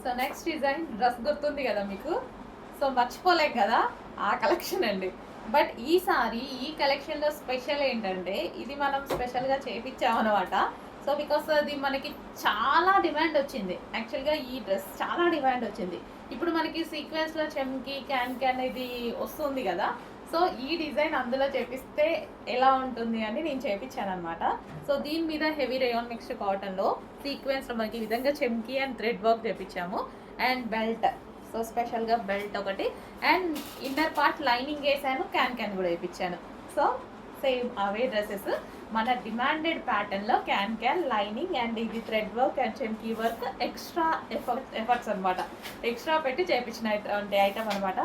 So next design dress గుర్తుంది కదా మీకు. సో మర్చిపోలేం కదా ఆ కలెక్షన్ అండి. బట్ ఈసారి ఈ కలెక్షన్లో స్పెషల్ ఏంటంటే ఇది మనం స్పెషల్గా చేయించామన్నమాట. సో బికాస్ అది మనకి చాలా డిమాండ్ వచ్చింది. యాక్చువల్గా ఈ డ్రెస్ చాలా డిమాండ్ వచ్చింది. ఇప్పుడు మనకి సీక్వెన్స్లో చెమ్కి క్యాన్ ఇది వస్తుంది కదా. సో ఈ డిజైన్ అందులో చేపిస్తే ఎలా ఉంటుంది అని నేను చేయించాను అనమాట. సో దీని మీద హెవీ రేయాన్ మిక్స్డ్ కాటన్లో సీక్వెన్స్లో మనకి ఈ విధంగా చెమ్కి అండ్ థ్రెడ్ వర్క్ చేయించాము. అండ్ బెల్ట్, సో స్పెషల్గా బెల్ట్ ఒకటి అండ్ ఇన్నర్ పార్ట్ లైనింగ్ వేసాను, క్యాన్ కూడా వేయించాను. సో సేమ్ అవే డ్రెస్సెస్ మన డిమాండెడ్ ప్యాటర్న్లో క్యాన్ లైనింగ్ అండ్ ఇది థ్రెడ్ వర్క్ అండ్ చెమ్కీ వర్క్ ఎక్స్ట్రా ఎఫర్ట్స్ అనమాట. ఎక్స్ట్రా పెట్టి చేయించినటువంటి ఐటమ్ అనమాట.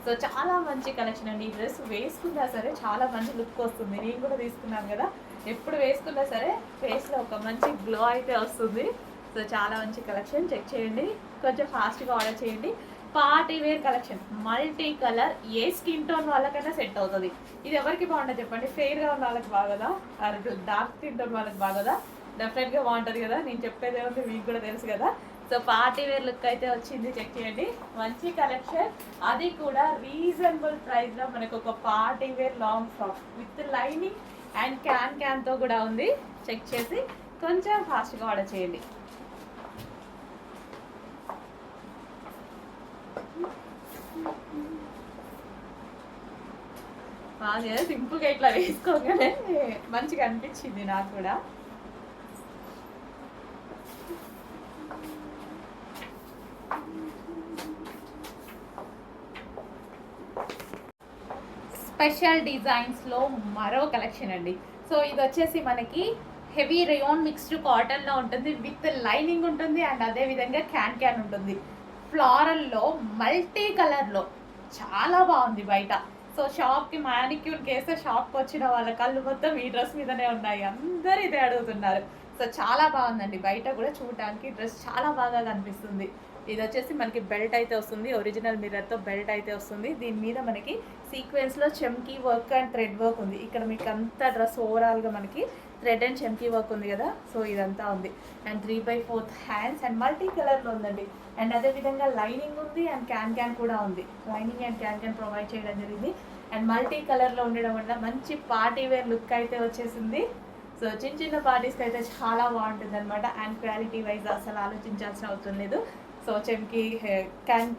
సో చాలా మంచి కలెక్షన్ అండి. ఈ డ్రెస్ వేసుకున్నా సరే చాలా మంచి లుక్ వస్తుంది. నేను కూడా తీసుకున్నాను కదా, ఎప్పుడు వేసుకున్నా సరే ఫేస్లో ఒక మంచి గ్లో అయితే వస్తుంది. సో చాలా మంచి కలెక్షన్, చెక్ చేయండి, కొంచెం ఫాస్ట్గా ఆర్డర్ చేయండి. Party wear collection, multi colour, ఏ స్కిన్ టోన్ వాళ్ళకైనా సెట్ అవుతుంది. ఇది ఎవరికి బాగుంటుంది చెప్పండి? ఫెయిర్గా ఉన్న వాళ్ళకి బాగోదా, డార్క్ స్కిన్ టోన్ వాళ్ళకి బాగోదా? డెఫినెట్గా బాగుంటుంది కదా. నేను చెప్పేది ఏముంది మీకు కూడా తెలుసు కదా. సో పార్టీ వేర్ లుక్ అయితే వచ్చింది, చెక్ చేయండి. మంచి కలెక్షన్, అది కూడా రీజనబుల్ ప్రైస్లో మనకు ఒక party wear long frock with lining and క్యాన్తో కూడా ఉంది. చెక్ చేసి కొంచెం ఫాస్ట్గా ఆర్డర్ చేయండి. బాగా సింపుల్గా ఇట్లా వేసుకోగానే మంచిగా అనిపించింది నాకు కూడా. స్పెషల్ డిజైన్స్లో మరో కలెక్షన్ అండి. సో ఇది వచ్చేసి మనకి హెవీ రేయాన్ మిక్స్డ్ కాటన్లో ఉంటుంది, విత్ లైనింగ్ ఉంటుంది అండ్ అదేవిధంగా క్యాన్ ఉంటుంది. ఫ్లారల్లో మల్టీ కలర్లో చాలా బాగుంది బయట. సో షాప్కి మానిక్యూర్కి వేస్తే షాప్కి వచ్చిన వాళ్ళ కళ్ళు మొత్తం ఈ డ్రెస్ మీదనే ఉన్నాయి, అందరు ఇదే అడుగుతున్నారు. సో చాలా బాగుందండి, బయట కూడా చూడడానికి డ్రెస్ చాలా బాగా కనిపిస్తుంది. ఇది వచ్చేసి మనకి బెల్ట్ అయితే వస్తుంది, ఒరిజినల్ మిర్రర్తో బెల్ట్ అయితే వస్తుంది. దీని మీద మనకి సీక్వెన్స్లో చెమ్కీ వర్క్ అండ్ థ్రెడ్ వర్క్ ఉంది. ఇక్కడ మీకు అంతా డ్రెస్ ఓవరాల్గా మనకి థ్రెడ్ అండ్ చెమ్కీ వర్క్ ఉంది కదా. సో ఇదంతా ఉంది అండ్ 3/4 హ్యాండ్స్ అండ్ మల్టీ కలర్లో ఉందండి. అండ్ అదేవిధంగా లైనింగ్ ఉంది అండ్ క్యాన్ కూడా ఉంది. లైనింగ్ అండ్ క్యాన్ ప్రొవైడ్ చేయడం జరిగింది. అండ్ మల్టీ కలర్లో ఉండడం వల్ల మంచి పార్టీ వేర్ లుక్ అయితే వచ్చేసింది. సో చిన్న పార్టీస్కి అయితే చాలా బాగుంటుంది అనమాట. అండ్ క్వాలిటీ వైజ్ అసలు ఆలోచించాల్సిన అవసరం లేదు. సో చెమ్కి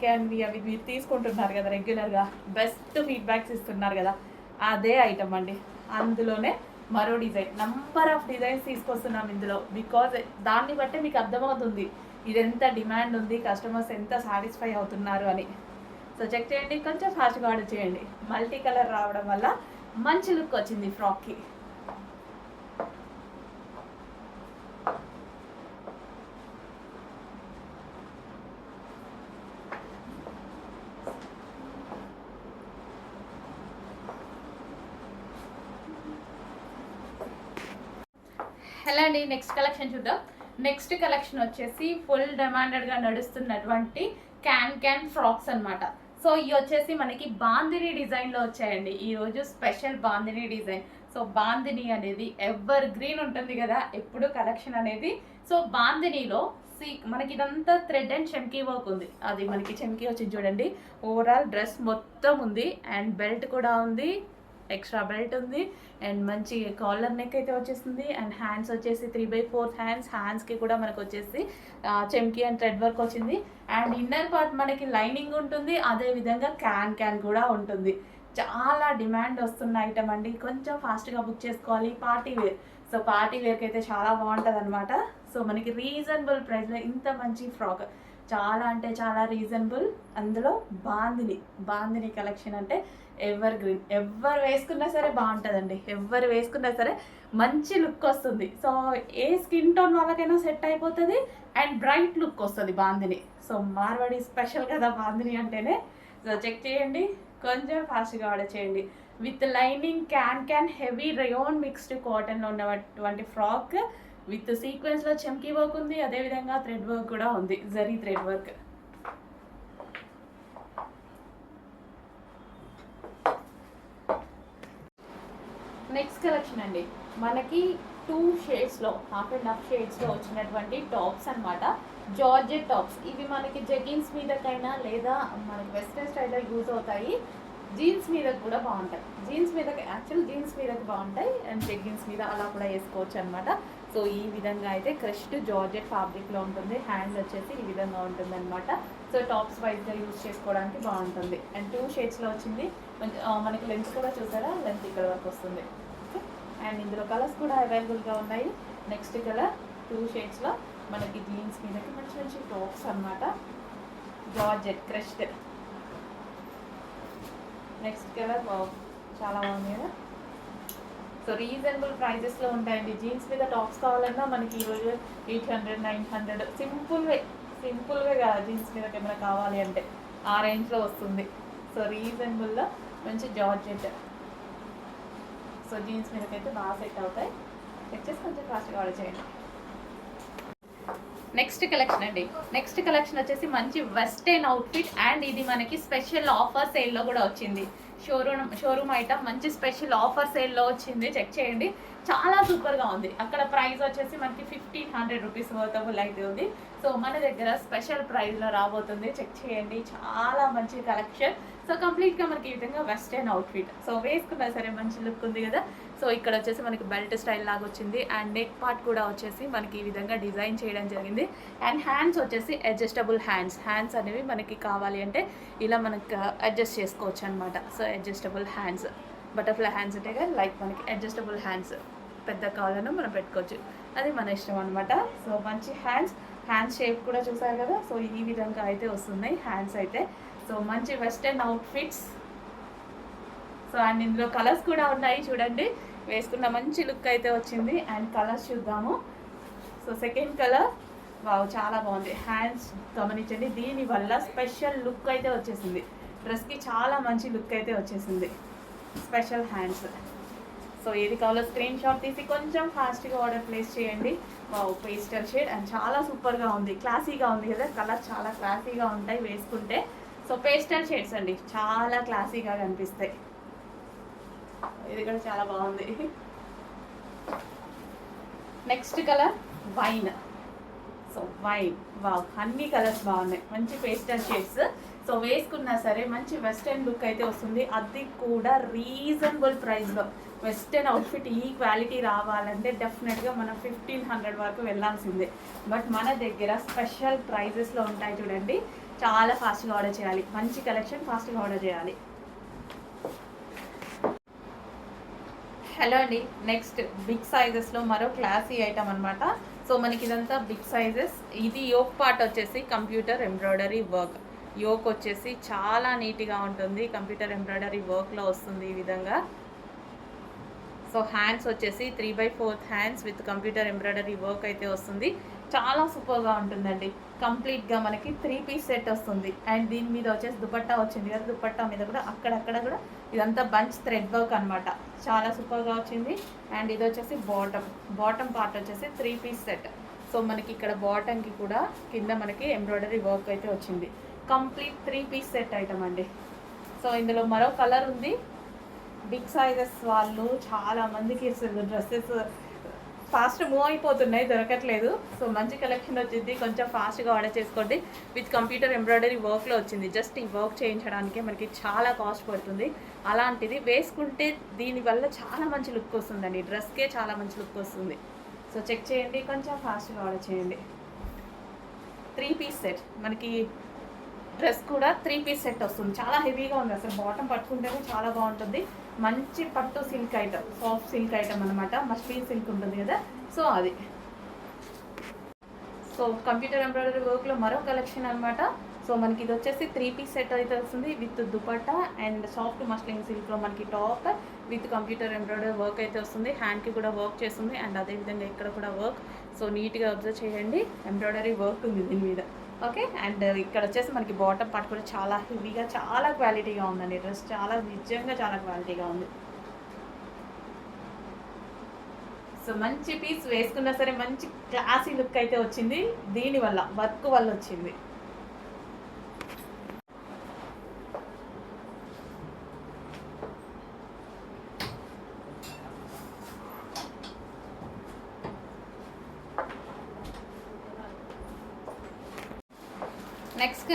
క్యాన్వి అవి మీరు తీసుకుంటున్నారు కదా రెగ్యులర్గా, బెస్ట్ ఫీడ్బ్యాక్స్ ఇస్తున్నారు కదా, అదే ఐటమ్ అండి. అందులోనే మరో డిజైన్, నంబర్ ఆఫ్ డిజైన్స్ తీసుకొస్తున్నాం ఇందులో. బికాజ్ దాన్ని బట్టి మీకు అర్థమవుతుంది ఇది ఎంత డిమాండ్ ఉంది, కస్టమర్స్ ఎంత సాటిస్ఫై అవుతున్నారు అని. సో చెక్ చేయండి, కొంచెం ఫాస్ట్గా ఆర్డర్ చేయండి. మల్టీ కలర్ రావడం వల్ల మంచి లుక్ వచ్చింది ఫ్రాక్కి. హలో అండి, నెక్స్ట్ కలెక్షన్ చూద్దాం. నెక్స్ట్ కలెక్షన్ వచ్చేసి ఫుల్ డిమాండెడ్గా నడుస్తున్నటువంటి క్యాన్ ఫ్రాక్స్ అనమాట. సో ఇవి వచ్చేసి మనకి బాందిని డిజైన్లో వచ్చాయండి. ఈరోజు special bandhani design. So bandhani అనేది ఎవర్ గ్రీన్ ఉంటుంది కదా ఎప్పుడు కలెక్షన్ అనేది. సో బాందినిలో మనకి ఇదంతా థ్రెడ్ అండ్ చెమ్కీ వర్క్ ఉంది. అది మనకి చెమ్కీ వచ్చింది చూడండి. ఓవరాల్ డ్రెస్ మొత్తం ఉంది అండ్ బెల్ట్ కూడా ఉంది, ఎక్స్ట్రా బెల్ట్ ఉంది అండ్ మంచి కాలర్ నెక్ అయితే వచ్చేసింది. అండ్ హ్యాండ్స్ వచ్చేసి 3/4 హ్యాండ్స్కి కూడా మనకు వచ్చేసి చెమ్కీ అండ్ థ్రెడ్ వర్క్ వచ్చింది. అండ్ ఇన్నర్ పార్ట్ మనకి లైనింగ్ ఉంటుంది, అదేవిధంగా క్యాన్ కూడా ఉంటుంది. చాలా డిమాండ్ వస్తున్న ఐటమ్ అండి, కొంచెం ఫాస్ట్గా బుక్ చేసుకోవాలి. పార్టీ వేర్, సో పార్టీ వేర్కి అయితే చాలా బాగుంటుంది అనమాట. సో మనకి రీజనబుల్ ప్రైస్లో ఇంత మంచి ఫ్రాక్, చాలా అంటే చాలా రీజనబుల్. అందులో బాందిని కలెక్షన్ అంటే ఎవర్ గ్రీన్, ఎవరు వేసుకున్నా సరే బాగుంటుందండి. ఎవరు వేసుకున్నా సరే మంచి లుక్ వస్తుంది. సో ఏ స్కిన్ టోన్ వాళ్ళకైనా సెట్ అయిపోతుంది అండ్ బ్రైట్ లుక్ వస్తుంది బాందిని. సో మార్వాడి స్పెషల్ కదా బాందిని అంటేనే. సో చెక్ చేయండి, కొంచెం ఫాస్ట్గా ఆర్డర్ చేయండి. With lining can heavy rayon mixed కాటన్లో ఉన్నటువంటి ఫ్రాక్ విత్ సీక్వెన్స్లో చెమ్కీ వర్క్ ఉంది, అదేవిధంగా థ్రెడ్ వర్క్ కూడా ఉంది, zari thread work. Next collection అండి, మనకి 2 షేడ్స్లో, హాఫ్ అండ్ హాఫ్ షేడ్స్లో వచ్చినటువంటి టాప్స్ అనమాట. జార్జెట్ టాప్స్ ఇవి మనకి జెగిన్స్ మీదకైనా లేదా మనకి వెస్ట్రన్ స్టైల్లో యూజ్ అవుతాయి. జీన్స్ మీద కూడా బాగుంటాయి. జీన్స్ మీదకి యాక్చువల్ జీన్స్ మీదకి బాగుంటాయి అండ్ జెగ్గిన్స్ మీద అలా కూడా వేసుకోవచ్చు అనమాట. సో ఈ విధంగా అయితే క్రష్డ్ జార్జెట్ ఫ్యాబ్రిక్లో ఉంటుంది. హ్యాండ్ వచ్చేసి ఈ విధంగా ఉంటుంది అనమాట. సో టాప్స్ వైజ్గా యూజ్ చేసుకోవడానికి బాగుంటుంది. అండ్ 2 షేడ్స్లో వచ్చింది. మనకి లెంత్ కూడా చూసారా, లెంత్ ఇక్కడ వరకు వస్తుంది. ఓకే, అండ్ ఇందులో కలర్స్ కూడా అవైలబుల్గా ఉన్నాయి. నెక్స్ట్ కలర్ 2 షేడ్స్లో మనకి జీన్స్ మీదకి మంచి మంచి టాప్స్ అనమాట. Georgette crushed. నెక్స్ట్ కలర్ చాలా బాగుంది కదా. సో రీజనబుల్ ప్రైజెస్లో ఉంటాయండి. జీన్స్ మీద టాప్స్ కావాలన్నా మనకి ఈరోజు 800 900 సింపుల్వే కాదు, జీన్స్ మీద కెమెరా కావాలి అంటే ఆ రేంజ్లో వస్తుంది. సో రీజనబుల్లో మంచి జార్జెట్. సో జీన్స్ మీదకైతే బాగా సెట్ అవుతాయి. చెక్ చేసి కొంచెం ఫాస్ట్గా ఆర్డర్ చేయండి. నెక్స్ట్ కలెక్షన్ అండి. నెక్స్ట్ కలెక్షన్ వచ్చేసి మంచి వెస్టర్న్ అవుట్ఫిట్ అండ్ ఇది మనకి స్పెషల్ ఆఫర్ సేల్లో కూడా వచ్చింది. షోరూమ్ ఐటమ్ మంచి స్పెషల్ ఆఫర్ సేల్లో వచ్చింది. చెక్ చేయండి, చాలా సూపర్గా ఉంది. అక్కడ ప్రైస్ వచ్చేసి మనకి 1500 రూపీస్ వర్తబుల్ అయితే ఉంది. సో మన దగ్గర స్పెషల్ ప్రైస్లో రాబోతుంది. చెక్ చేయండి, చాలా మంచి కలెక్షన్. సో కంప్లీట్గా మనకి ఈ విధంగా వెస్టర్న్ అవుట్ఫిట్. సో వేసుకున్నా సరే మంచి లుక్ ఉంది కదా. సో ఇక్కడ వచ్చేసి మనకి బెల్ట్ స్టైల్ లాగా వచ్చింది అండ్ నెక్ పార్ట్ కూడా వచ్చేసి మనకి ఈ విధంగా డిజైన్ చేయడం జరిగింది. అండ్ హ్యాండ్స్ వచ్చేసి అడ్జస్టబుల్ హ్యాండ్స్ అనేవి మనకి కావాలి అంటే ఇలా మనకి అడ్జస్ట్ చేసుకోవచ్చు అనమాట. So adjustable hands, butterfly hands అంటే కదా, లైక్ మనకి అడ్జస్టబుల్ హ్యాండ్స్ పెద్ద కావాలన్నా మనం పెట్టుకోవచ్చు, అది మన ఇష్టం అనమాట. సో మంచి హ్యాండ్స్ షేప్ కూడా చూసారు కదా. సో ఈ విధంగా అయితే వస్తున్నాయి హ్యాండ్స్ అయితే. సో మంచి వెస్టర్న్ అవుట్ఫిట్స్. సో అండ్ ఇందులో కలర్స్ కూడా ఉన్నాయి చూడండి. వేసుకున్న మంచి లుక్ అయితే వచ్చింది. అండ్ కలర్స్ చూద్దాము. సో సెకండ్ కలర్ వావ్, చాలా బాగుంది. హ్యాండ్స్ గమనించండి, దీనివల్ల స్పెషల్ లుక్ అయితే వచ్చేసింది. డ్రెస్కి చాలా మంచి లుక్ అయితే వచ్చేసింది. Special hands. సో ఏది కావాలో స్క్రీన్ షాట్ తీసి కొంచెం ఫాస్ట్గా ఆర్డర్ ప్లేస్ చేయండి. వావ్, పేస్టల్ షేడ్ అండ్ చాలా సూపర్గా ఉంది. క్లాసీగా ఉంది కదా, కలర్ చాలా క్లాసీగా ఉంటాయి వేసుకుంటే. సో పేస్టల్ షేడ్స్ అండి, చాలా క్లాసీగా కనిపిస్తాయి. ఇది కూడా చాలా బాగుంది. Next colour wine. So wine, wow, అన్ని కలర్స్ బాగున్నాయి. మంచి పేస్టల్ షేడ్స్. సో వేసుకున్నా సరే మంచి వెస్టర్న్ లుక్ అయితే వస్తుంది. అది కూడా రీజనబుల్ ప్రైస్లో. వెస్టర్న్ అవుట్ఫిట్ ఈ క్వాలిటీ రావాలంటే డెఫినెట్గా మనం 1500 వరకు వెళ్ళాల్సిందే. బట్ మన దగ్గర స్పెషల్ ప్రైజెస్లో ఉంటాయి చూడండి. చాలా ఫాస్ట్గా ఆర్డర్ చేయాలి. మంచి కలెక్షన్, ఫాస్ట్గా ఆర్డర్ చేయాలి. హలో అండి. నెక్స్ట్ బిగ్ సైజెస్లో మరో క్లాసీ ఐటమ్ అనమాట. సో మనకి ఇదంతా బిగ్ సైజెస్. ఇది యోక్ పార్ట్ వచ్చేసి కంప్యూటర్ ఎంబ్రాయిడరీ వర్క్. యోక్ వచ్చేసి చాలా నీట్గా ఉంటుంది, కంప్యూటర్ ఎంబ్రాయిడరీ వర్క్లో వస్తుంది ఈ విధంగా. సో హ్యాండ్స్ వచ్చేసి 3/4 hands with computer embroidery work అయితే వస్తుంది. చాలా సూపర్గా ఉంటుందండి. కంప్లీట్గా మనకి 3 పీస్ సెట్ వస్తుంది. అండ్ దీని మీద వచ్చేసి దుపట్టా వచ్చింది కదా, దుపట్టా మీద కూడా అక్కడక్కడ కూడా ఇదంతా బంచ్ థ్రెడ్ వర్క్ అనమాట. చాలా సూపర్గా వచ్చింది. అండ్ ఇది వచ్చేసి బాటమ్ పార్ట్ వచ్చేసి 3 పీస్ సెట్. సో మనకి ఇక్కడ బాటమ్కి కూడా కింద మనకి ఎంబ్రాయిడరీ వర్క్ అయితే వచ్చింది. కంప్లీట్ 3 పీస్ సెట్ ఐటమ్ అండి. సో ఇందులో మరో కలర్ ఉంది. బిగ్ సైజెస్ వాళ్ళు చాలా మందికి డ్రెస్సెస్ ఫాస్ట్ మూవ్ అయిపోతున్నాయి, దొరకట్లేదు. సో మంచి కలెక్షన్ వచ్చింది, కొంచెం ఫాస్ట్గా ఆర్డర్ చేసుకోండి. విత్ కంప్యూటర్ ఎంబ్రాయిడరీ వర్క్లో వచ్చింది. జస్ట్ ఈ వర్క్ చేయించడానికే మనకి చాలా కాస్ట్ పడుతుంది. అలాంటిది వేసుకుంటే దీనివల్ల చాలా మంచి లుక్ వస్తుందండి. డ్రెస్కే చాలా మంచి లుక్ వస్తుంది. సో చెక్ చేయండి, కొంచెం ఫాస్ట్గా ఆర్డర్ చేయండి. 3 పీస్ సెట్ మనకి. డ్రెస్ కూడా 3 పీస్ సెట్ వస్తుంది. చాలా హెవీగా ఉంది, అసలు బాటమ్ పట్టుకుంటేనే చాలా బాగుంటుంది. మంచి పట్టు silk item, soft silk item అనమాట. మస్లిన్ సిల్క్ ఉంటుంది కదా, సో అది. సో కంప్యూటర్ ఎంబ్రాయిడరీ వర్క్లో మరో కలెక్షన్ అనమాట. సో మనకి ఇది వచ్చేసి 3 పీస్ సెట్ అయితే వస్తుంది with dupatta and soft muslin సిల్క్లో మనకి top with computer embroidery work అయితే వస్తుంది. హ్యాండ్కి కూడా వర్క్ చేస్తుంది అండ్ అదేవిధంగా ఇక్కడ కూడా వర్క్. సో నీట్గా అబ్జర్వ్ చేయండి, ఎంబ్రాయిడరీ వర్క్ ఉంది దీని మీద. ఓకే, అండ్ ఇక్కడ వచ్చేసి మనకి బాటమ్ పార్ట్ కూడా చాలా హెవీగా, చాలా క్వాలిటీగా ఉందండి. డ్రెస్ చాలా నిజంగా చాలా క్వాలిటీగా ఉంది. సో మంచి పీస్ వేసుకున్నా సరే మంచి క్లాసీ లుక్ అయితే వచ్చింది. దీనివల్ల వర్క్ వల్ల వచ్చింది. నెక్స్ట్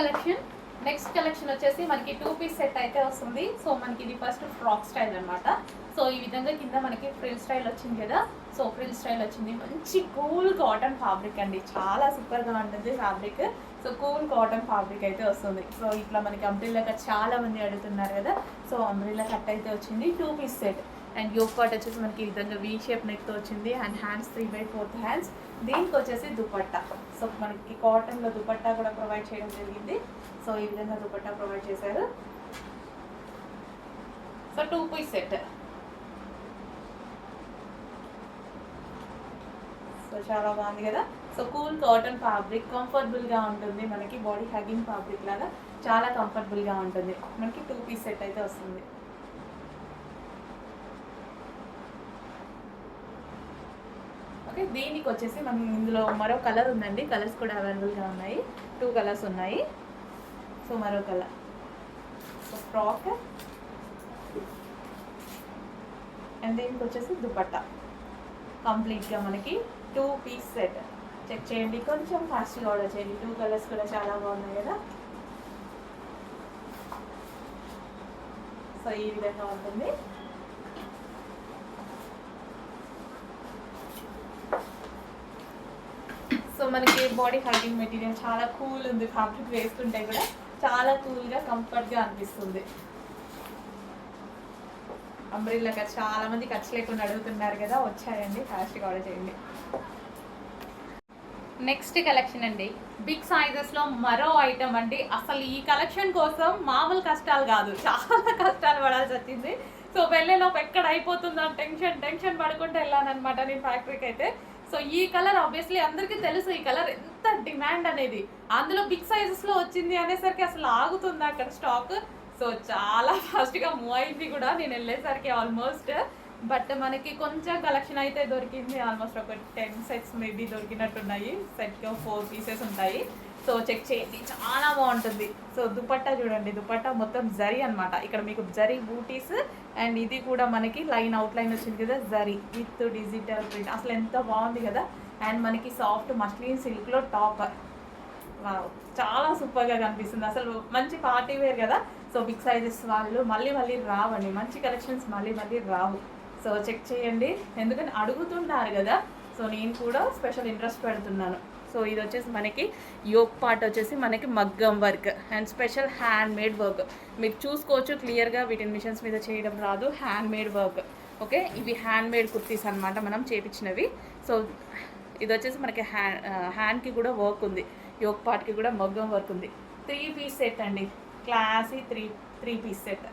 కలెక్షన్ వచ్చేసి మనకి 2 పీస్ సెట్ అయితే వస్తుంది. సో మనకి ఇది ఫస్ట్ ఫ్రాక్ స్టైల్ అనమాట. సో ఈ విధంగా కింద మనకి ఫ్రిల్ స్టైల్ వచ్చింది కదా. సో ఫ్రిల్ స్టైల్ వచ్చింది, మంచి కూల్ కాటన్ ఫ్యాబ్రిక్ అండి, చాలా సూపర్గా ఉంటుంది fabric. So cool cotton fabric అయితే వస్తుంది. సో ఇట్లా మనకి అంబ్రిల్లా కట్ చాలా మంది అడుగుతున్నారు కదా. సో అంబ్రిల్లా కట్ అయితే వచ్చింది 2 piece set. And yoke part వచ్చేసి మనకి ఈ విధంగా వీ షేప్ నెక్తో వచ్చింది. And hands 3/4 hands. దీనికి వచ్చేసి దుపట్టా. సో మనకి కాటన్లో దుపట్టా కూడా ప్రొవైడ్ చేయడం జరిగింది. సో ఈ విధంగా దుపట్టా ప్రొవైడ్ చేశారు. So 2 piece set. సో చాలా బాగుంది కదా. సో కూల్ కాటన్ ఫ్యాబ్రిక్, కంఫర్టబుల్గా ఉంటుంది, మనకి బాడీ హ్యాగింగ్ ఫ్యాబ్రిక్ లాగా చాలా కంఫర్టబుల్గా ఉంటుంది. మనకి 2 పీస్ సెట్ అయితే వస్తుంది. ఓకే, దీనికి వచ్చేసి మనం ఇందులో మరో కలర్ ఉందండి, కలర్స్ కూడా అవైలబుల్గా ఉన్నాయి. 2 కలర్స్ ఉన్నాయి. సో మరో కలర్. సో ఫ్రాక్ అండ్ దీనికి వచ్చేసి దుపట్టా. కంప్లీట్గా మనకి 2 పీస్ సెట్. చెక్ చేయండి, కొంచెం ఫాస్ట్గా ఆర్డర్ చేయండి. 2 కలర్స్ కూడా చాలా బాగున్నాయి కదా. సో ఈ విధంగా ఉంటుంది. సో మనకి బాడీ హైగింగ్ మెటీరియల్ చాలా కూల్ ఉంది, ఫ్యాబ్రిక్ వేస్తుంటే కూడా చాలా కూల్గా కంఫర్ట్గా అనిపిస్తుంది. అంబ్రిల్లా కట్ చాలా మంది ఖర్చు లేకుండా అడుగుతున్నారు కదా, వచ్చాయండి, ఫాస్ట్గా ఆర్డర్ చేయండి. నెక్స్ట్ కలెక్షన్ అండి, బిగ్ సైజెస్లో మరో ఐటమ్ అండి. అసలు ఈ కలెక్షన్ కోసం మామూలు కష్టాలు కాదు, చాలా కష్టాలు పడాల్సి వచ్చింది. సో వెళ్ళేలోపు ఎక్కడ అయిపోతుందో టెన్షన్ పడుకుంటూ వెళ్ళాను అనమాట నేను ఫ్యాక్టరీకి అయితే. సో ఈ కలర్ ఆబ్వియస్లీ అందరికీ తెలుసు, ఈ కలర్ ఎంత డిమాండ్ అనేది. అందులో బిగ్ సైజెస్లో వచ్చింది అనేసరికి అసలు ఆగుతుంది అక్కడ స్టాక్. సో చాలా ఫాస్ట్గా మూవ్ అయింది కూడా నేను వెళ్ళేసరికి ఆల్మోస్ట్. బట్ మనకి కొంచెం కలెక్షన్ అయితే దొరికింది. ఆల్మోస్ట్ ఒక 10 సెట్స్ మేబీ దొరికినట్టున్నాయి. సెట్కి 4 పీసెస్ ఉంటాయి. సో చెక్ చేయండి, చాలా బాగుంటుంది. సో దుపట్టా చూడండి, దుపట్టా మొత్తం జరీ అనమాట. ఇక్కడ మీకు జరీ బూటీస్ అండ్ ఇది కూడా మనకి లైన్ అవుట్లైన్ వచ్చింది కదా, జరీ విత్ డిజిటల్ ప్రింట్. అసలు ఎంత బాగుంది కదా. అండ్ మనకి సాఫ్ట్ మస్లిన్ సిల్క్లో టాప్. చాలా సూపర్గా కనిపిస్తుంది. అసలు మంచి పార్టీ వేర్ కదా. సో బిగ్ సైజెస్ వాళ్ళు మళ్ళీ రావండి, మంచి కలెక్షన్స్ మళ్ళీ రావు. సో చెక్ చేయండి, ఎందుకంటే అడుగుతున్నారు కదా. సో నేను కూడా స్పెషల్ ఇంట్రెస్ట్ పెడుతున్నాను. సో ఇది వచ్చేసి మనకి యోక్ పార్ట్ వచ్చేసి మనకి మగ్గం work and special hand made work. మీరు చూసుకోవచ్చు క్లియర్గా, వీటిని మిషన్స్ మీద చేయడం రాదు, హ్యాండ్ మేడ్ వర్క్. ఓకే, ఇవి హ్యాండ్ మేడ్ కుర్తీస్ అనమాట, మనం చేపించినవి. సో ఇది వచ్చేసి మనకి హ్యాండ్కి కూడా వర్క్ ఉంది, యోక్ పార్ట్కి కూడా మగ్గం వర్క్ ఉంది. 3 పీస్ సెట్ అండి, classy 3 piece set.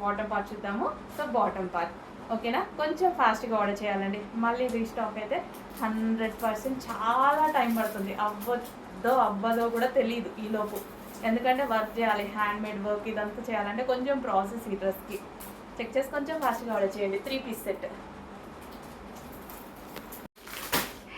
Bottom part చూద్దాము. సో బాటమ్ పార్ట్ ఓకేనా, కొంచెం ఫాస్ట్గా ఆర్డర్ చేయాలండి. మళ్ళీ రీస్టాక్ అయితే 100% చాలా టైం పడుతుంది. అవ్వదో కూడా తెలియదు ఈలోపు, ఎందుకంటే వర్క్ చేయాలి, హ్యాండ్ మేడ్ వర్క్ ఇదంతా చేయాలంటే కొంచెం ప్రాసెస్ ఈ డ్రెస్కి. చెక్ చేసి కొంచెం ఫాస్ట్గా ఆర్డర్ చేయండి. 3 పీస్ సెట్.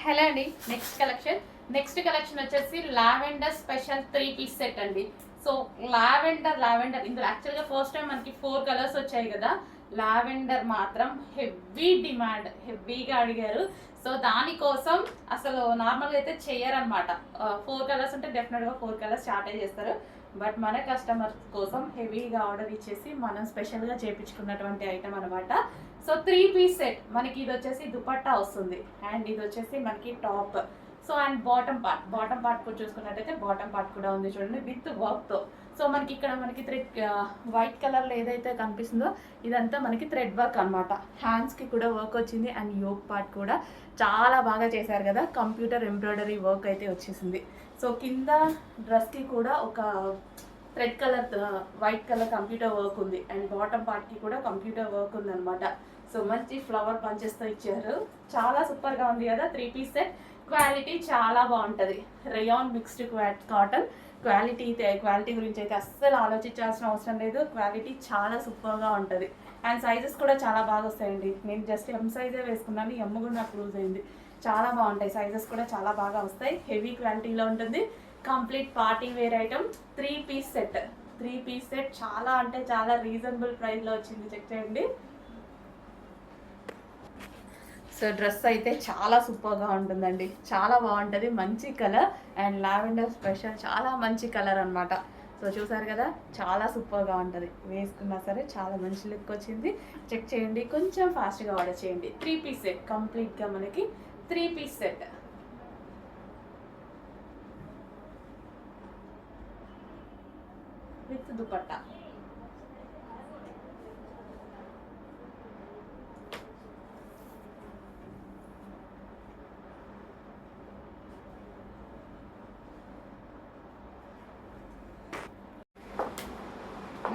హలో అండి, నెక్స్ట్ కలెక్షన్ వచ్చేసి లావెండర్ స్పెషల్ 3 పీస్ సెట్ అండి. సో లావెండర్ ఇందులో యాక్చువల్గా ఫస్ట్ టైం మనకి 4 కలర్స్ వచ్చాయి కదా. లావెండర్ మాత్రం హెవీ డిమాండ్, హెవీగా అడిగారు. సో దానికోసం అసలు నార్మల్గా అయితే చెయ్యరనమాట. 4 కలర్స్ ఉంటే డెఫినెట్గా 4 కలర్స్ స్టార్ట్ చేస్తారు. బట్ మన కస్టమర్ కోసం హెవీగా ఆర్డర్ ఇచ్చేసి మనం స్పెషల్గా చేయించుకున్నటువంటి ఐటమ్ అనమాట. సో 3 పీస్ సెట్ మనకి ఇది వచ్చేసి దుపట్టా వస్తుంది అండ్ ఇది వచ్చేసి మనకి top. So and bottom part కూడా చూసుకున్నట్టయితే బాటమ్ పార్ట్ కూడా ఉంది చూడండి, విత్ వర్క్తో. సో మనకి ఇక్కడ మనకి థ్రెడ్ వైట్ కలర్లో ఏదైతే కనిపిస్తుందో ఇదంతా మనకి థ్రెడ్ వర్క్ అనమాట. హ్యాండ్స్కి కూడా వర్క్ వచ్చింది అండ్ యోక్ పార్ట్ కూడా చాలా బాగా చేశారు కదా, కంప్యూటర్ ఎంబ్రాయిడరీ వర్క్ అయితే వచ్చేసింది. సో కింద డ్రెస్కి కూడా ఒక thread colour white colour computer work ఉంది అండ్ బాటమ్ పార్ట్కి కూడా కంప్యూటర్ వర్క్ ఉంది అనమాట. సో మంచి ఫ్లవర్ పంచెస్తో ఇచ్చారు, చాలా సూపర్గా ఉంది కదా. 3 పీస్ సెట్. క్వాలిటీ చాలా బాగుంటుంది, రేయాన్ మిక్స్డ్ కాటన్. క్వాలిటీ గురించి అయితే అస్సలు ఆలోచించాల్సిన అవసరం లేదు, క్వాలిటీ చాలా సూపర్గా ఉంటుంది. అండ్ సైజెస్ కూడా చాలా బాగా వస్తాయండి. నేను జస్ట్ ఎం సైజే వేసుకున్నాను, ఎమ్ కూడా నాకు లూజ్ అయింది. చాలా బాగుంటాయి, సైజెస్ కూడా చాలా బాగా వస్తాయి, హెవీ క్వాలిటీలో ఉంటుంది. Complete party wear item. 3 piece set చాలా అంటే చాలా రీజనబుల్ ప్రైస్లో వచ్చింది, చెక్ చేయండి. సో డ్రెస్ అయితే చాలా సూపర్గా ఉంటుందండి, చాలా బాగుంటుంది, మంచి కలర్ అండ్ లావెండర్ స్పెషల్, చాలా మంచి కలర్ అనమాట. సో చూసారు కదా, చాలా సూపర్గా ఉంటుంది, వేసుకున్నా సరే చాలా మంచి లుక్ వచ్చింది. చెక్ చేయండి, కొంచెం ఫాస్ట్గా ఆర్డర్ చేయండి. 3 పీస్ సెట్ కంప్లీట్గా మనకి 3 piece set with dupatta.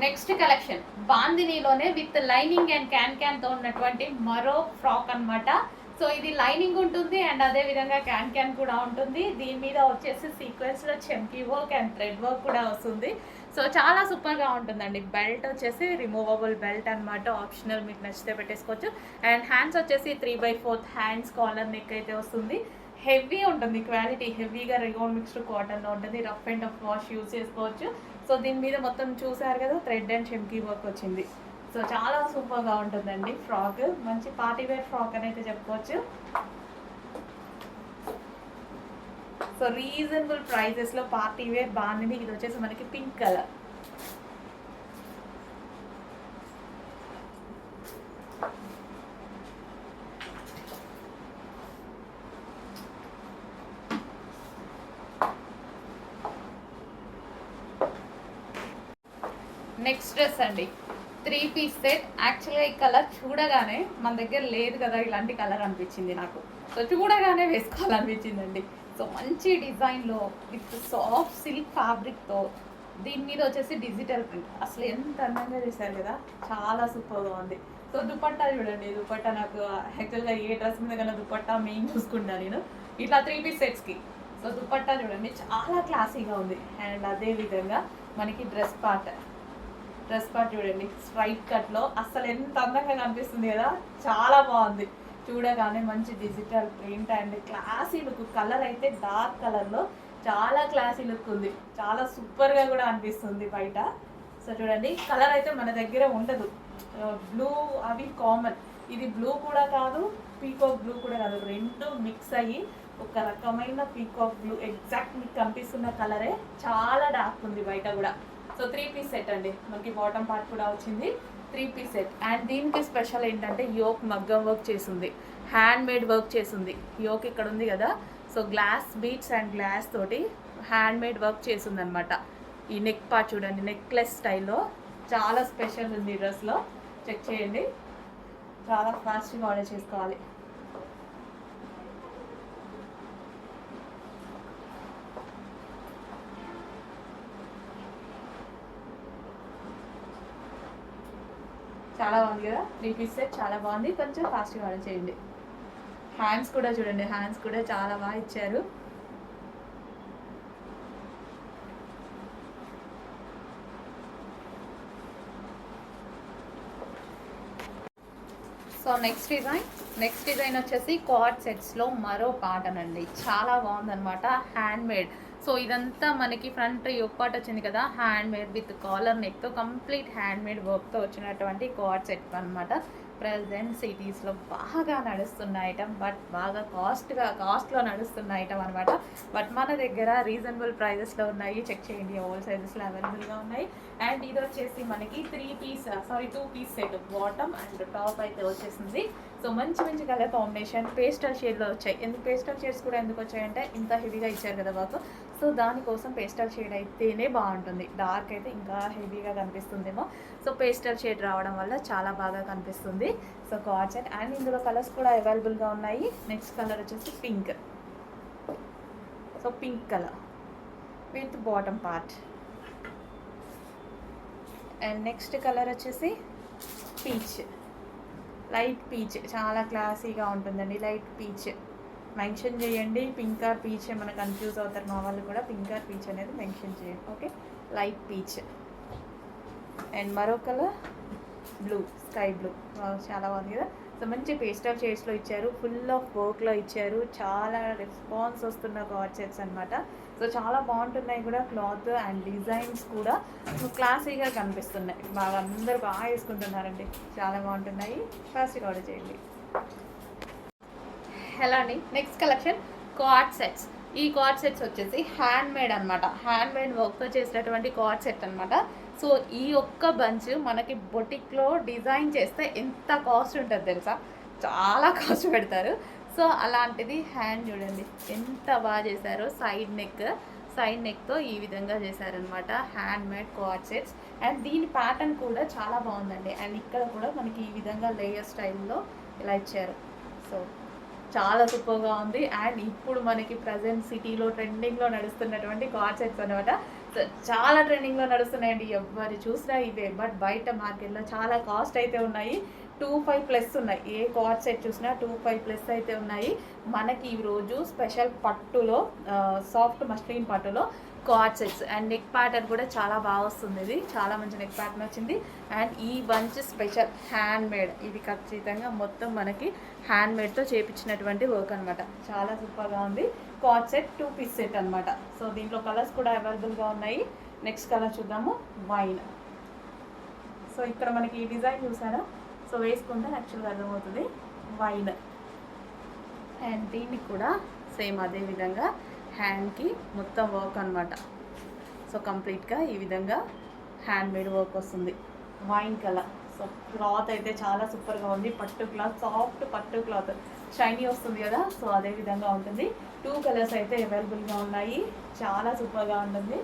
Next collection బాందినీలోనే విత్ లైనింగ్ అండ్ క్యాన్తో ఉన్నటువంటి మరో ఫ్రాక్ అనమాట. సో ఇది లైనింగ్ ఉంటుంది అండ్ అదే విధంగా క్యాన్ కూడా ఉంటుంది. దీని మీద వచ్చేసి సీక్వెన్స్లో చెంకీ వర్క్ అండ్ థ్రెడ్ వర్క్ కూడా వస్తుంది. సో చాలా సూపర్గా ఉంటుందండి. బెల్ట్ వచ్చేసి రిమూవబుల్ బెల్ట్ అనమాట, ఆప్షనల్, మీకు నచ్చితే పెట్టేసుకోవచ్చు. అండ్ హ్యాండ్స్ వచ్చేసి 3/4 హ్యాండ్స్ కాలర్ నెక్ అయితే వస్తుంది. హెవీ ఉంటుంది, క్వాలిటీ హెవీగా రిగోన్ మిక్స్డ్ కాటన్లో ఉంటుంది. Rough and tough wash use చేసుకోవచ్చు. సో దీని మీద మొత్తం చూసారు కదా, థ్రెడ్ అండ్ చెంకీ వర్క్ వచ్చింది. సో చాలా సూపర్గా ఉంటుందండి ఫ్రాక్, మంచి పార్టీ వేర్ ఫ్రాక్ అని అయితే చెప్పుకోవచ్చు. సో రీజనబుల్ ప్రైజెస్లో పార్టీ వేర్ బాగుంది. ఇది వచ్చేసి మనకి పింక్ కలర్. నెక్స్ట్ డ్రెస్ అండి, 3 పీస్ సెట్. యాక్చువల్గా ఈ కలర్ చూడగానే మన దగ్గర లేదు కదా ఇలాంటి కలర్ అనిపించింది నాకు. సో చూడగానే వేసుకోవాలనిపించిందండి. సో మంచి డిజైన్లో విత్ సాఫ్ట్ సిల్క్ ఫ్యాబ్రిక్తో, దీని మీద వచ్చేసి డిజిటల్ ప్రింట్, అసలు ఎంత అందంగా చేశారు కదా, చాలా సూపర్గా ఉంది. సో దుపట్టా చూడండి, దుపట్టా నాకు యాక్చువల్గా ఏ డ్రెస్ మీద కన్నా దుపట్టా మెయిన్ చూసుకుంటా నేను ఇట్లా 3 పీస్ సెట్స్కి. సో దుపట్టా చూడండి చాలా క్లాసీగా ఉంది. అండ్ అదే విధంగా మనకి డ్రెస్ పార్ట్ చూడండి, స్ట్రైట్ కట్లో అసలు ఎంత అందంగా కనిపిస్తుంది కదా, చాలా బాగుంది. చూడగానే మంచి digital print and classy look. Colour అయితే డార్క్ కలర్లో చాలా క్లాసీ లుక్ ఉంది, చాలా సూపర్గా కూడా అనిపిస్తుంది బయట. సో చూడండి, కలర్ అయితే మన దగ్గర ఉండదు, బ్లూ అవి కామన్, ఇది బ్లూ కూడా కాదు, పీకాక్ బ్లూ కూడా కాదు, రెండు మిక్స్ అయ్యి ఒక రకమైన పీకాక్ బ్లూ. ఎగ్జాక్ట్ మీకు కనిపిస్తున్న కలరే చాలా డార్క్ ఉంది బయట కూడా. సో 3 పీస్ సెట్ అండి, మనకి బాటమ్ పార్ట్ కూడా వచ్చింది. 3 పీస్ సెట్. అండ్ దీనికి స్పెషల్ ఏంటంటే యోక్ మగ్గం వర్క్ చేసింది, హ్యాండ్ మేడ్ వర్క్ చేసింది. యోక్ ఇక్కడ ఉంది కదా, so glass beads and glass తోటి హ్యాండ్ మేడ్ వర్క్ చేసింది అనమాట. ఈ నెక్ పార్ట్ చూడండి, నెక్లెస్ స్టైల్లో చాలా స్పెషల్ ఉంది డ్రెస్లో. చెక్ చేయండి, చాలా ఫాస్ట్గా ఆర్డర్ చేసుకోవాలి. చాలా బాగుంది కదా, 3 పీస్ సెట్ చాలా బాగుంది, కొంచెం ఫాస్ట్గా ఆర్డర్ చేయండి. హ్యాండ్స్ కూడా చూడండి, హ్యాండ్స్ కూడా చాలా బాగా ఇచ్చారు. సో నెక్స్ట్ డిజైన్ వచ్చేసి కార్డ్ సెట్స్లో మరో ప్యాటర్న్ అండి, చాలా బాగుందన్నమాట, హ్యాండ్ మేడ్. సో ఇదంతా మనకి ఫ్రంట్ యోక్ పార్ట్ వచ్చింది కదా, హ్యాండ్ మేడ్ విత్ కాలర్ నెక్తో కంప్లీట్ హ్యాండ్ మేడ్ వర్క్తో వచ్చినటువంటి కార్డ్ సెట్ అనమాట. ప్రజెంట్ సిటీస్లో బాగా నడుస్తున్న ఐటమ్, బట్ బాగా కాస్ట్లో నడుస్తున్న ఐటమ్ అనమాట. బట్ మన దగ్గర రీజనబుల్ ప్రైజెస్లో ఉన్నాయి. చెక్ చేయండి, ఓల్ సైజెస్లో అవైలబుల్గా ఉన్నాయి. అండ్ ఇది వచ్చేసి మనకి 2 piece set, bottom and top అయితే వచ్చేసింది. సో మంచి కలర్ కాంబినేషన్, పేస్టల్ షేడ్లో వచ్చాయి. పేస్టల్ షేడ్స్ కూడా ఎందుకు వచ్చాయంటే ఇంత హెవీగా ఇచ్చారు కదా వర్క్, సో దానికోసం పేస్టల్ షేడ్ అయితేనే బాగుంటుంది. డార్క్ అయితే ఇంకా హెవీగా కనిపిస్తుందేమో, సో పేస్టల్ షేడ్ రావడం వల్ల చాలా బాగా కనిపిస్తుంది. So card set. అండ్ ఇందులో కలర్స్ కూడా అవైలబుల్గా ఉన్నాయి. నెక్స్ట్ కలర్ వచ్చేసి pink. So pink colour with bottom part. And next colour వచ్చేసి పీచ్, లైట్ పీచ్, చాలా క్లాసీగా ఉంటుందండి. లైట్ పీచ్ మెన్షన్ చేయండి, పింక్ ఆర్ పీచ్ ఏమైనా కన్ఫ్యూజ్ అవుతారు మా వాళ్ళు కూడా, పింక్ ఆర్ పీచ్ అనేది మెన్షన్ చేయండి. Okay, light peach. అండ్ మరో కలర్ బ్లూ, స్కై బ్లూ, చాలా బాగుంది కదా. సో మంచి పేస్టల్ షేడ్స్లో ఇచ్చారు, ఫుల్ ఆఫ్ వర్క్లో ఇచ్చారు, చాలా రెస్పాన్స్ వస్తున్న కార్డ్ సెట్స్ అనమాట. సో చాలా బాగుంటున్నాయి కూడా, క్లాత్ అండ్ డిజైన్స్ కూడా క్లాసీగా కనిపిస్తున్నాయి. అందరూ బాగా వేసుకుంటున్నారండి, చాలా బాగుంటున్నాయి. ఫాస్ట్గా ఆర్డర్ చేయండి. హలో అండి. Next collection card sets. ఈ కార్డ్ సెట్స్ వచ్చేసి హ్యాండ్ మేడ్ అనమాట. హ్యాండ్ మేడ్ వర్క్తో చేసినటువంటి కార్డ్ సెట్ అనమాట. సో ఈ ఒక్క బంచ్ మనకి బొటిక్లో డిజైన్ చేస్తే ఎంత కాస్ట్ ఉంటుంది తెలుసా? చాలా కాస్ట్ పెడతారు. సో అలాంటిది హ్యాండ్ చూడండి ఎంత బాగా చేశారో. సైడ్ నెక్తో ఈ విధంగా చేశారనమాట hand made card sets. And దీని ప్యాటర్న్ కూడా చాలా బాగుందండి. అండ్ ఇక్కడ కూడా మనకి ఈ విధంగా లేయర్ స్టైల్లో ఇలా ఇచ్చారు. సో చాలా సూపర్గా ఉంది. అండ్ ఇప్పుడు మనకి ప్రజెంట్ సిటీలో ట్రెండింగ్లో నడుస్తున్నటువంటి కార్డ్ సెట్స్ అనమాట. సో చాలా ట్రెండింగ్లో నడుస్తున్నాయండి, ఎవరు చూసినా ఇవే. బట్ బయట మార్కెట్లో చాలా కాస్ట్ అయితే ఉన్నాయి. 25+ ఉన్నాయి. ఏ కార్డ్ సెట్ చూసినా 25+ అయితే ఉన్నాయి. మనకి ఈరోజు స్పెషల్ పట్టులో సాఫ్ట్ మస్లిన్ పట్టులో card sets. And neck pattern కూడా చాలా బాగా వస్తుంది. ఇది చాలా మంచి నెక్ ప్యాటర్న్ వచ్చింది. అండ్ ఈ బంచ్ స్పెషల్ హ్యాండ్ మేడ్. ఇది ఖచ్చితంగా మొత్తం మనకి హ్యాండ్ మేడ్తో చేపించినటువంటి వర్క్ అనమాట. చాలా సూపర్గా ఉంది. కార్డ్ సెట్ 2 పీస్ సెట్ అనమాట. సో దీంట్లో కలర్స్ కూడా అవైలబుల్గా ఉన్నాయి. నెక్స్ట్ కలర్ చూద్దాము, వైన్. సో ఇక్కడ మనకి ఈ డిజైన్ చూసారా? సో వేసుకుంటే యాక్చువల్గా అర్థమవుతుంది వైన్. అండ్ దీనికి కూడా సేమ్ అదే విధంగా హ్యాండ్కి మొత్తం వర్క్ అనమాట. సో కంప్లీట్గా ఈ విధంగా హ్యాండ్ మేడ్ వర్క్ వస్తుంది. Wine colour. సో క్లాత్ అయితే చాలా సూపర్గా ఉంది. పట్టు క్లాత్, సాఫ్ట్ పట్టు క్లాత్, షైనీ వస్తుంది కదా. సో అదే విధంగా ఉంటుంది. 2 కలర్స్ అయితే అవైలబుల్గా ఉన్నాయి. చాలా సూపర్గా ఉంటుంది.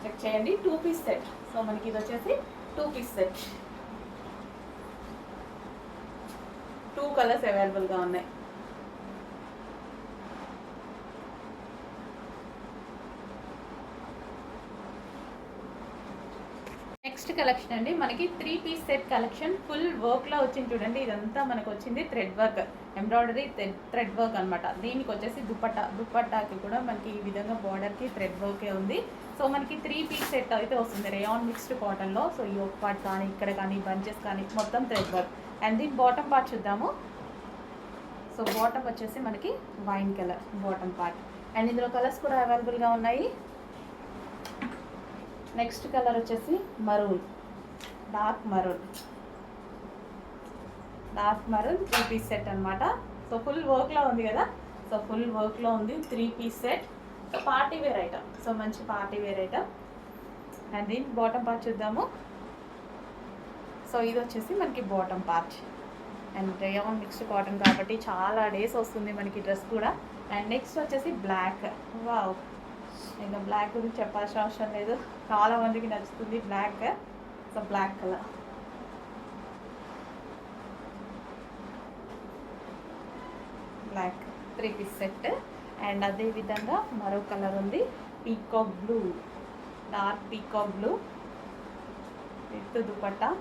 చెక్ చేయండి. 2 పీస్ సెట్. సో మనకి ఇది వచ్చేసి 2 పీస్ సెట్. 2 కలర్స్ అవైలబుల్గా ఉన్నాయి. నెక్స్ట్ కలెక్షన్ అండి, మనకి 3 పీస్ సెట్ కలెక్షన్. ఫుల్ వర్క్లో వచ్చింది చూడండి. ఇదంతా మనకు వచ్చింది thread work, embroidery thread work అనమాట. దీనికి వచ్చేసి దుపట్టాకి కూడా మనకి ఈ విధంగా బార్డర్కి థ్రెడ్ వర్కే ఉంది. సో మనకి 3 పీస్ సెట్ అయితే వస్తుంది రేయాన్ మిక్స్డ్ కాటన్లో. సో ఈ ఒక పార్ట్ కానీ ఇక్కడ కానీ బంచెస్ కానీ మొత్తం థ్రెడ్ వర్క్. అండ్ దీని బాటమ్ పార్ట్ చూద్దాము. సో బాటమ్ వచ్చేసి మనకి wine colour bottom part. And ఇందులో కలర్స్ కూడా అవైలబుల్గా ఉన్నాయి. నెక్స్ట్ కలర్ వచ్చేసి maroon, dark maroon 3 piece set అనమాట. సో ఫుల్ వర్క్లో ఉంది కదా. సో ఫుల్ వర్క్లో ఉంది 3 piece set. So party wear item. So మంచి పార్టీ వేర్ ఐటమ్. అండ్ దీని బాటమ్ పార్ట్ చూద్దాము. సో ఇది వచ్చేసి మనకి bottom part. And rayon mixed cotton కాబట్టి చాలా డేస్ వస్తుంది మనకి డ్రెస్ కూడా. అండ్ నెక్స్ట్ వచ్చేసి బ్లాక్. వావ్, ఇంకా బ్లాక్ గురించి చెప్పాల్సిన అవసరం లేదు, చాలా మందికి నచ్చుతుంది black. So black colour. Black 3 piece set. And అదే విధంగా మరో కలర్ ఉంది, peacock blue, dark peacock blue with dupatta.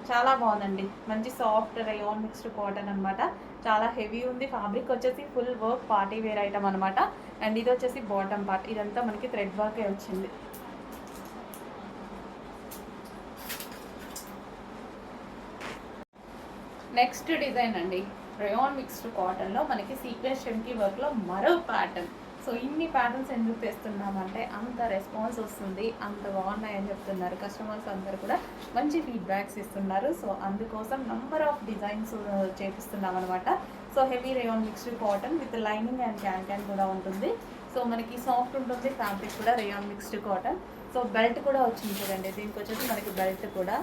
చాలా బాగుందండి. మంచి సాఫ్ట్ రేయాన్ మిక్స్డ్ కాటన్ అనమాట. చాలా హెవీ ఉంది. ఫ్యాబ్రిక్ వచ్చేసి full work party wear item అనమాట. అండ్ ఇది వచ్చేసి బాటమ్ పార్ట్. ఇదంతా మనకి థ్రెడ్ వర్కే వచ్చింది. నెక్స్ట్ డిజైన్ అండి, రేయాన్ మిక్స్డ్ కాటన్లో మనకి సీక్వెన్స్ షిమ్కీ వర్క్లో మరో ప్యాటర్న్. సో ఇన్ని ప్యాటర్న్స్ ఎందుకు తెస్తున్నామంటే అంత రెస్పాన్స్ వస్తుంది, అంత బాగున్నాయని చెప్తున్నారు కస్టమర్స్ అందరు కూడా మంచి ఫీడ్బ్యాక్స్ ఇస్తున్నారు. సో అందుకోసం నంబర్ ఆఫ్ డిజైన్స్ చేపిస్తున్నాం అనమాట. So heavy rayon mixed cotton with lining and can కూడా ఉంటుంది. సో మనకి సాఫ్ట్ ఉంటుంది ఫ్యాబ్రిక్ కూడా rayon mixed cotton. So belt కూడా వచ్చింది చూడండి. దీనికి వచ్చేసి మనకి బెల్ట్ కూడా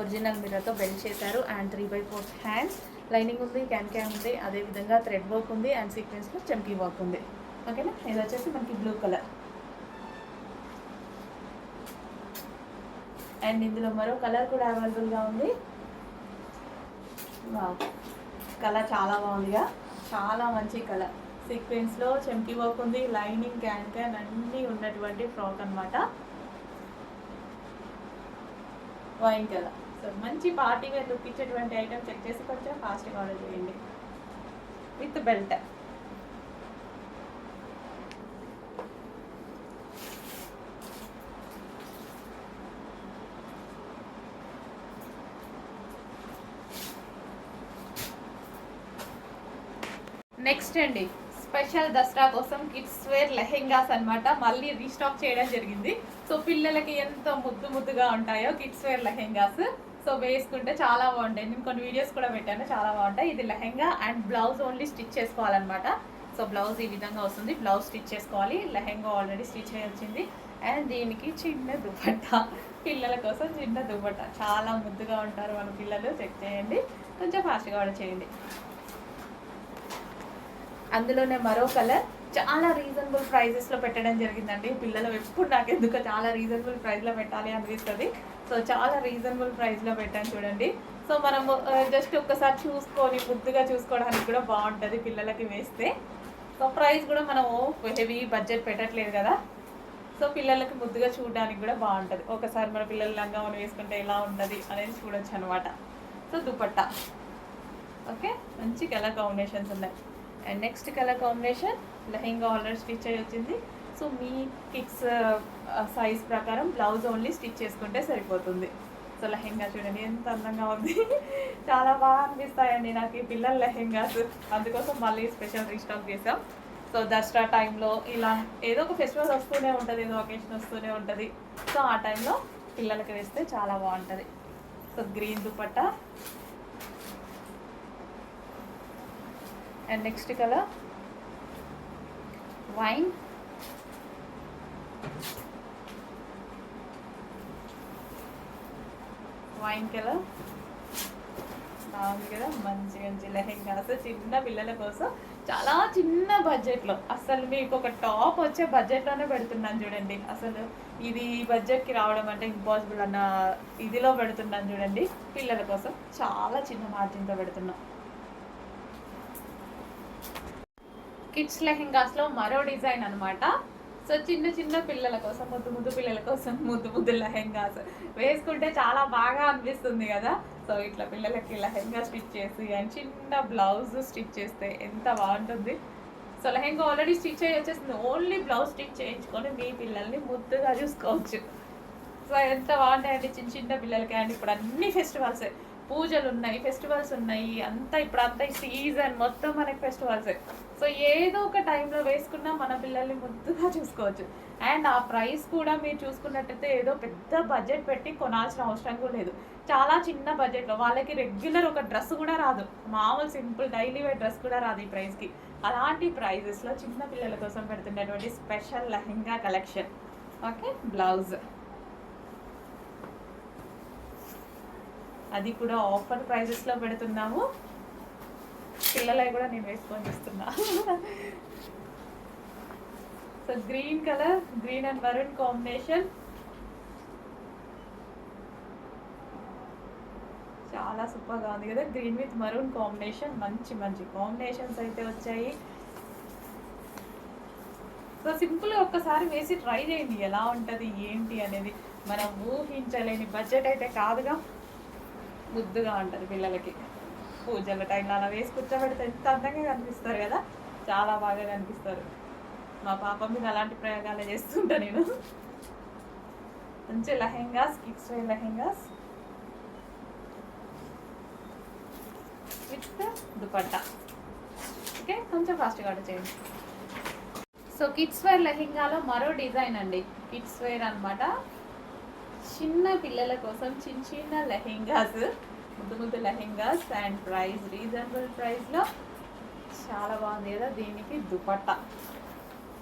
ఒరిజినల్ మిర్రర్తో బెల్ట్ చేశారు. అండ్ 3/4 హ్యాండ్స్, లైనింగ్ ఉంది, క్యాన్ ఉంది, అదేవిధంగా థ్రెడ్ వర్క్ ఉంది అండ్ సీక్వెన్స్లో చమ్కీ వర్క్ ఉంది. ఓకేనా. ఇది వచ్చేసి మనకి బ్లూ కలర్. అండ్ ఇందులో మరో కలర్ కూడా అవైలబుల్గా ఉంది. కలర్ చాలా బాగుందిగా, చాలా మంచి కలర్. సీక్వెన్స్లో చమ్కీ వర్క్ ఉంది, లైనింగ్ క్యాన్ అన్నీ ఉన్నటువంటి ఫ్రాక్ అనమాట. Wine colour. సో మంచి పార్టీ వేర్ లుక్ ఇచ్చేటువంటి ఐటమ్. చెక్ చేసి కొంచెం ఫాస్ట్గా ఆర్డర్ చేయండి. With belt. నెక్స్ట్ అండి, స్పెషల్ దసరా కోసం కిడ్స్ వేర్ లెహెంగాస్ అనమాట. మళ్ళీ రీస్టాక్ చేయడం జరిగింది. సో పిల్లలకి ఎంత ముద్దుగా ఉంటాయో కిడ్స్ వేర్ లెహెంగాస్. సో వేసుకుంటే చాలా బాగుంటాయి. నేను కొన్ని వీడియోస్ కూడా పెట్టాను, చాలా బాగుంటాయి. ఇది lehenga and blouse only stitch చేసుకోవాలన్నమాట. సో బ్లౌజ్ ఈ విధంగా వస్తుంది, బ్లౌజ్ స్టిచ్ చేసుకోవాలి. లెహెంగా ఆల్రెడీ స్టిచ్ అయ్యి వచ్చింది. అండ్ దీనికి చిన్న దుపట్టా, పిల్లల కోసం చిన్న దుపట్టా. చాలా ముద్దుగా ఉంటారు మన పిల్లలు. చెక్ చేయండి, కొంచెం ఫాస్ట్గా కూడా చేయండి. అందులోనే మరో కలర్ చాలా రీజనబుల్ ప్రైజెస్లో పెట్టడం జరిగిందండి. పిల్లలు ఎప్పుడు నాకు ఎందుకో చాలా రీజనబుల్ ప్రైస్లో పెట్టాలి అనిపిస్తుంది. సో చాలా రీజనబుల్ ప్రైస్లో పెట్టాను చూడండి. సో మనము జస్ట్ ఒక్కసారి చూసుకొని ముద్దుగా చూసుకోవడానికి కూడా బాగుంటుంది పిల్లలకి వేస్తే. సో ప్రైస్ కూడా మనము హెవీ బడ్జెట్ పెట్టట్లేదు కదా, సో పిల్లలకి ముద్దుగా చూడడానికి కూడా బాగుంటుంది. ఒకసారి మన పిల్లల లంగా మనం వేసుకుంటే ఎలా ఉంటుంది అనేది చూడొచ్చు అనమాట. సో దుపట్టా ఓకే, మంచి కలర్ కాంబినేషన్స్ ఉన్నాయి. And next colour combination lehenga already stitch అయ్యి వచ్చింది. సో మీ కిడ్స్ సైజ్ ప్రకారం బ్లౌజ్ ఓన్లీ స్టిచ్ చేసుకుంటే సరిపోతుంది. సో లెహెంగా చూడండి ఎంత అందంగా ఉంది. చాలా బాగా అనిపిస్తాయండి నాకు ఈ పిల్లల లెహెంగాస్. అందుకోసం మళ్ళీ స్పెషల్ రీస్టాక్ చేసాం. సో దసరా టైంలో ఇలా ఏదో ఒక ఫెస్టివల్ వస్తూనే ఉంటుంది, ఏదో ఒకేషన్ వస్తూనే ఉంటుంది. సో ఆ టైంలో పిల్లలకి వేస్తే చాలా బాగుంటుంది. So green dupatta and next colour wine, wine colour బాగుంది కదా. మంచి మంచి లెహెంగాస్ చిన్న పిల్లల కోసం చాలా చిన్న బడ్జెట్లో. అసలు మీకు ఒక టాప్ వచ్చే బడ్జెట్లోనే పెడుతున్నాను చూడండి. అసలు ఇది బడ్జెట్కి రావడం అంటే ఇంపాసిబుల్ అన్న ఇదిలో పెడుతున్నాను చూడండి. పిల్లల కోసం చాలా చిన్న మార్జిన్తో పెడుతున్నాం. కిడ్స్ లెహెంగాస్లో మరో డిజైన్ అనమాట. సో చిన్న చిన్న పిల్లల కోసం, ముద్దు పిల్లల కోసం ముద్దు లెహెంగాస్ వేసుకుంటే చాలా బాగా అనిపిస్తుంది కదా. సో ఇట్లా పిల్లలకి లెహెంగా స్టిచ్ చేసి అండ్ చిన్న బ్లౌజ్ స్టిచ్ చేస్తే ఎంత బాగుంటుంది. సో లెహెంగా ఆల్రెడీ స్టిచ్ అయ్యి వచ్చేసింది, ఓన్లీ బ్లౌజ్ స్టిచ్ చేయించుకొని మీ పిల్లల్ని ముద్దుగా చూసుకోవచ్చు. సో ఎంత బాగుంటాయండి చిన్న చిన్న పిల్లలకి. అండ్ ఇప్పుడు అన్ని ఫెస్టివల్సే, పూజలు ఉన్నాయి, ఫెస్టివల్స్ ఉన్నాయి, అంతా ఇప్పుడు అంతా సీజన్ మొత్తం మనకి ఫెస్టివల్సే. సో ఏదో ఒక టైంలో వేసుకున్నా మన పిల్లల్ని ముద్దుగా చూసుకోవచ్చు. అండ్ ఆ ప్రైస్ కూడా మీరు చూసుకున్నట్టయితే ఏదో పెద్ద బడ్జెట్ పెట్టి కొనాల్సిన అవసరం కూడా లేదు. చాలా చిన్న బడ్జెట్లో వాళ్ళకి రెగ్యులర్ ఒక డ్రెస్ కూడా రాదు, మామూలు సింపుల్ డైలీ వేర్ డ్రెస్ కూడా రాదు ఈ ప్రైస్కి. అలాంటి ప్రైజెస్లో చిన్న పిల్లల కోసం పెడుతున్నటువంటి special lehenga collection. Okay, blouse అది కూడా ఆఫర్ ప్రైజెస్లో పెడుతున్నాము. పిల్లలవి కూడా నేను వేసుకొని చూస్తున్నా. So green colour, green and maroon combination చాలా సూపర్గా ఉంది కదా. గ్రీన్ విత్ మరూన్ కాంబినేషన్, మంచి మంచి కాంబినేషన్స్ అయితే వచ్చాయి. సో సింపుల్గా ఒక్కసారి వేసి ట్రై చేయండి ఎలా ఉంటుంది ఏంటి అనేది. మనం ఊహించలేని బడ్జెట్ అయితే కాదుగా, ముద్దుగా ఉంటుంది పిల్లలకి. పూజల టైంలో అలా వేసి కూర్చోబెడితే ఎంత అందంగా కనిపిస్తారు కదా, చాలా బాగా కనిపిస్తారు. మా పాప మీద అలాంటి ప్రయోగాలు చేస్తుంటా నేను. మంచి lehengas, kids wear lehengas with dupatta. Okay, కొంచెం ఫాస్ట్గా ఆర్డర్ చేయండి. సో కిడ్స్ వేర్ లెహెంగాలో మరో డిజైన్ అండి. కిడ్స్ వేర్ అనమాట, చిన్న పిల్లల కోసం చిన్న చిన్న లెహెంగాస్, ముద్దు లెహెంగాస్. అండ్ ప్రైస్ రీజనబుల్ ప్రైస్లో చాలా బాగుంది కదా. దీనికి దుపట్టా,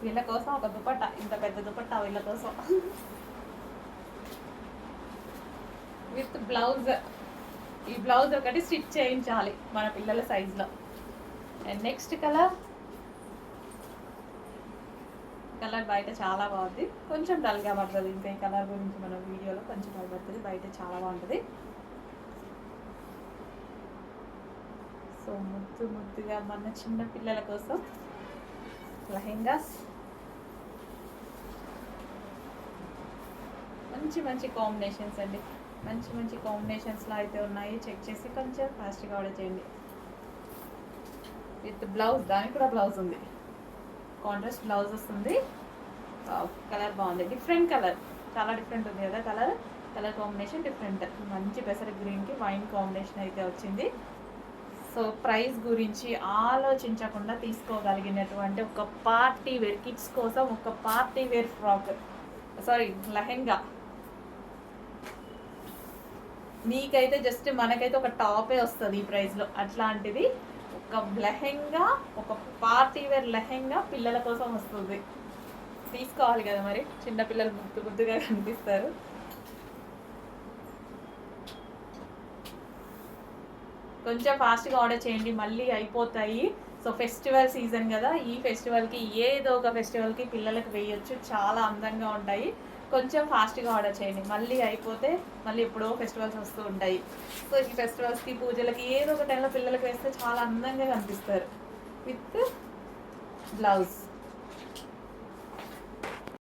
వీళ్ళ కోసం ఒక దుపట్టా, ఇంత పెద్ద దుపట్టా వీళ్ళ కోసం విత్ బ్లౌజ్. ఈ బ్లౌజ్ ఒకటి స్టిచ్ చేయించాలి మన పిల్లల సైజులో. అండ్ నెక్స్ట్ కలర్ బయట చాలా బాగుంది, కొంచెం డల్గా పడుతుంది. ఇంకా ఈ కలర్ గురించి మన వీడియోలో కొంచెం డల్ పడుతుంది, బయట చాలా బాగుంటుంది. సో ముద్దుగా మన చిన్న పిల్లల కోసం లెహెంగాస్, మంచి కాంబినేషన్స్ అండి. మంచి కాంబినేషన్స్లో అయితే ఉన్నాయి. చెక్ చేసి కొంచెం ఫాస్ట్గా ఆర్డర్ చేయండి. విత్ బ్లౌజ్, దానికి కూడా బ్లౌజ్ ఉంది, కాంట్రాస్ట్ బ్లౌజ్ వస్తుంది. కలర్ బాగుంది, డిఫరెంట్ కలర్, చాలా డిఫరెంట్ ఉంది కదా. Colour combination different. మంచి పెసర గ్రీన్కి వైన్ కాంబినేషన్ అయితే వచ్చింది. సో ప్రైస్ గురించి ఆలోచించకుండా తీసుకోగలిగినటువంటి ఒక పార్టీ వేర్, కిడ్స్ కోసం ఒక party wear frock, sari lehenga. మీకైతే జస్ట్ మనకైతే ఒక టాపే వస్తుంది ఈ ప్రైస్లో. అట్లాంటిది ఒక లెహెంగా, ఒక పార్టీ వేర్ లెహెంగా పిల్లల కోసం వస్తుంది. తీసుకోవాలి కదా మరి, చిన్నపిల్లలు ముద్దు ముద్దుగా కనిపిస్తారు. కొంచెం ఫాస్ట్గా ఆర్డర్ చేయండి, మళ్ళీ అయిపోతాయి. సో ఫెస్టివల్ సీజన్ కదా, ఈ ఫెస్టివల్కి ఏదో ఒక ఫెస్టివల్కి పిల్లలకు వేయొచ్చు, చాలా అందంగా ఉంటాయి. కొంచెం ఫాస్ట్గా ఆర్డర్ చేయండి, మళ్ళీ అయిపోతే మళ్ళీ ఎప్పుడో ఫెస్టివల్స్ వస్తూ ఉంటాయి. సో ఈ ఫెస్టివల్స్కి, పూజలకి ఏదో ఒక టైంలో పిల్లలకి వేస్తే చాలా అందంగా కనిపిస్తారు. With blouse.